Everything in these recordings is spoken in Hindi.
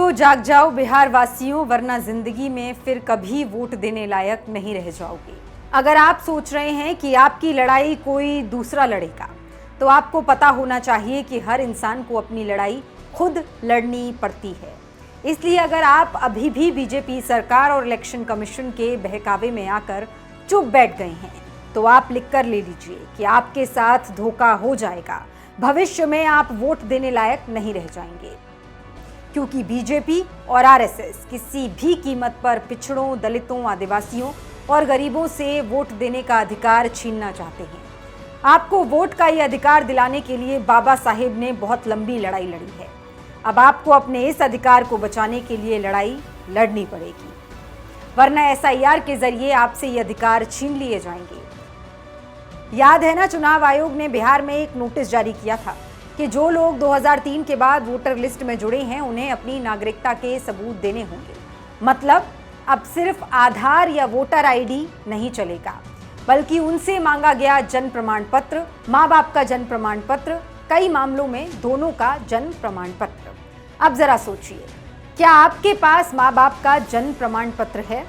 तो जाग जाओ बिहार वासियों, वरना जिंदगी में फिर कभी वोट देने लायक नहीं रह जाओगे। अगर आप सोच रहे हैं कि आपकी लड़ाई कोई दूसरा लड़ेगा, तो आपको पता होना चाहिए कि हर इंसान को अपनी लड़ाई खुद लड़नी पड़ती है। इसलिए अगर आप अभी भी बीजेपी सरकार और इलेक्शन कमीशन के बहकावे में आकर चुप बैठ गए हैं, तो आप लिख कर ले लीजिए कि आपके साथ धोखा हो जाएगा। भविष्य में आप वोट देने लायक नहीं रह जाएंगे, क्योंकि बीजेपी और आरएसएस किसी भी कीमत पर पिछड़ों, दलितों, आदिवासियों और गरीबों से वोट देने का अधिकार छीनना चाहते हैं। आपको वोट का ये अधिकार दिलाने के लिए बाबा साहेब ने बहुत लंबी लड़ाई लड़ी है। अब आपको अपने इस अधिकार को बचाने के लिए लड़ाई लड़नी पड़ेगी, वरना एसआईआर के जरिए आपसे ये अधिकार छीन लिए जाएंगे। याद है ना, चुनाव आयोग ने बिहार में एक नोटिस जारी किया था कि जो लोग 2003 के बाद वोटर लिस्ट में जुड़े हैं, उन्हें अपनी नागरिकता के सबूत देने होंगे। मतलब अब सिर्फ आधार या वोटर आईडी नहीं चलेगा, बल्कि उनसे मांगा गया जन्म प्रमाण पत्र, माँ बाप का जन्म प्रमाण पत्र, कई मामलों में दोनों का जन्म प्रमाण पत्र। अब जरा सोचिए, क्या आपके पास माँ बाप का जन्म प्रमाण पत्र है?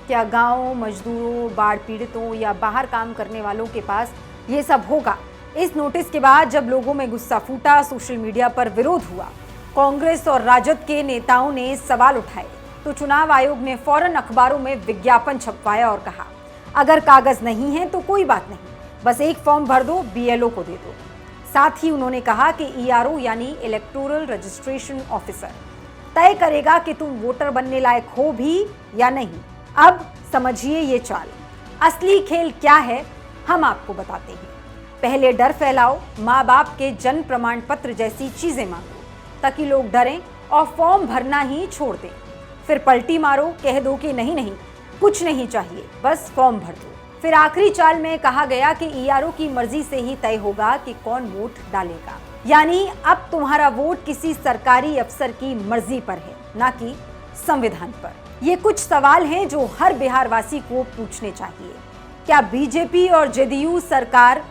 क्या गाँव, मजदूरों, बाढ़ पीड़ितों या बाहर काम करने वालों के पास ये सब होगा? इस नोटिस के बाद जब लोगों में गुस्सा फूटा, सोशल मीडिया पर विरोध हुआ, कांग्रेस और राजद के नेताओं ने सवाल उठाए, तो चुनाव आयोग ने फौरन अखबारों में विज्ञापन छपवाया और कहा, अगर कागज नहीं है तो कोई बात नहीं, बस एक फॉर्म भर दो, बीएलओ को दे दो। साथ ही उन्होंने कहा कि ईआरओ यानी इलेक्टोरल रजिस्ट्रेशन ऑफिसर तय करेगा कि तुम वोटर बनने लायक हो भी या नहीं। अब समझिए ये चाल। असली खेल क्या है, हम आपको बताते हैं। पहले डर फैलाओ, माँ बाप के जन्म प्रमाण पत्र जैसी चीजें मांगो, ताकि लोग डरें और फॉर्म भरना ही छोड़ दें। फिर पलटी मारो, कह दो कि नहीं नहीं, कुछ नहीं चाहिए, बस फॉर्म भर दो। फिर आखिरी चाल में कहा गया कि ईआरओ की मर्जी से ही तय होगा कि कौन वोट डालेगा। यानी अब तुम्हारा वोट किसी सरकारी अफसर की मर्जी पर है, ना कि संविधान पर। ये कुछ सवाल हैं जो हर बिहार वासी को पूछने चाहिए। क्या बीजेपी और जेडीयू सरकार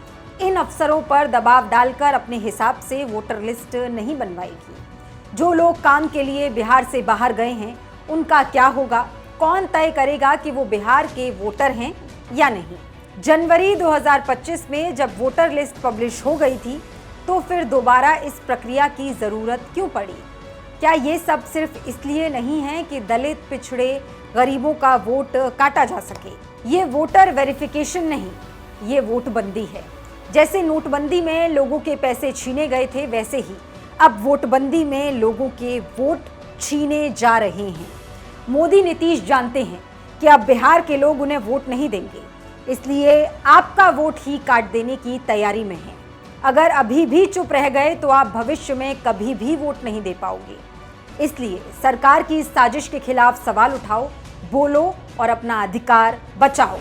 इन अफसरों पर दबाव डालकर अपने हिसाब से वोटर लिस्ट नहीं बनवाएगी? जो लोग काम के लिए बिहार से बाहर गए हैं, उनका क्या होगा? कौन तय करेगा कि वो बिहार के वोटर हैं या नहीं? जनवरी 2025 में जब वोटर लिस्ट पब्लिश हो गई थी, तो फिर दोबारा इस प्रक्रिया की जरूरत क्यों पड़ी? क्या ये सब सिर्फ इसलिए नहीं है कि दलित, पिछड़े, गरीबों का वोट काटा जा सके? ये वोटर वेरिफिकेशन नहीं, ये वोटबंदी है। जैसे नोटबंदी में लोगों के पैसे छीने गए थे, वैसे ही अब वोटबंदी में लोगों के वोट छीने जा रहे हैं। मोदी, नीतीश जानते हैं कि अब बिहार के लोग उन्हें वोट नहीं देंगे, इसलिए आपका वोट ही काट देने की तैयारी में है। अगर अभी भी चुप रह गए तो आप भविष्य में कभी भी वोट नहीं दे पाओगे। इसलिए सरकार की इस साजिश के खिलाफ सवाल उठाओ, बोलो और अपना अधिकार बचाओ।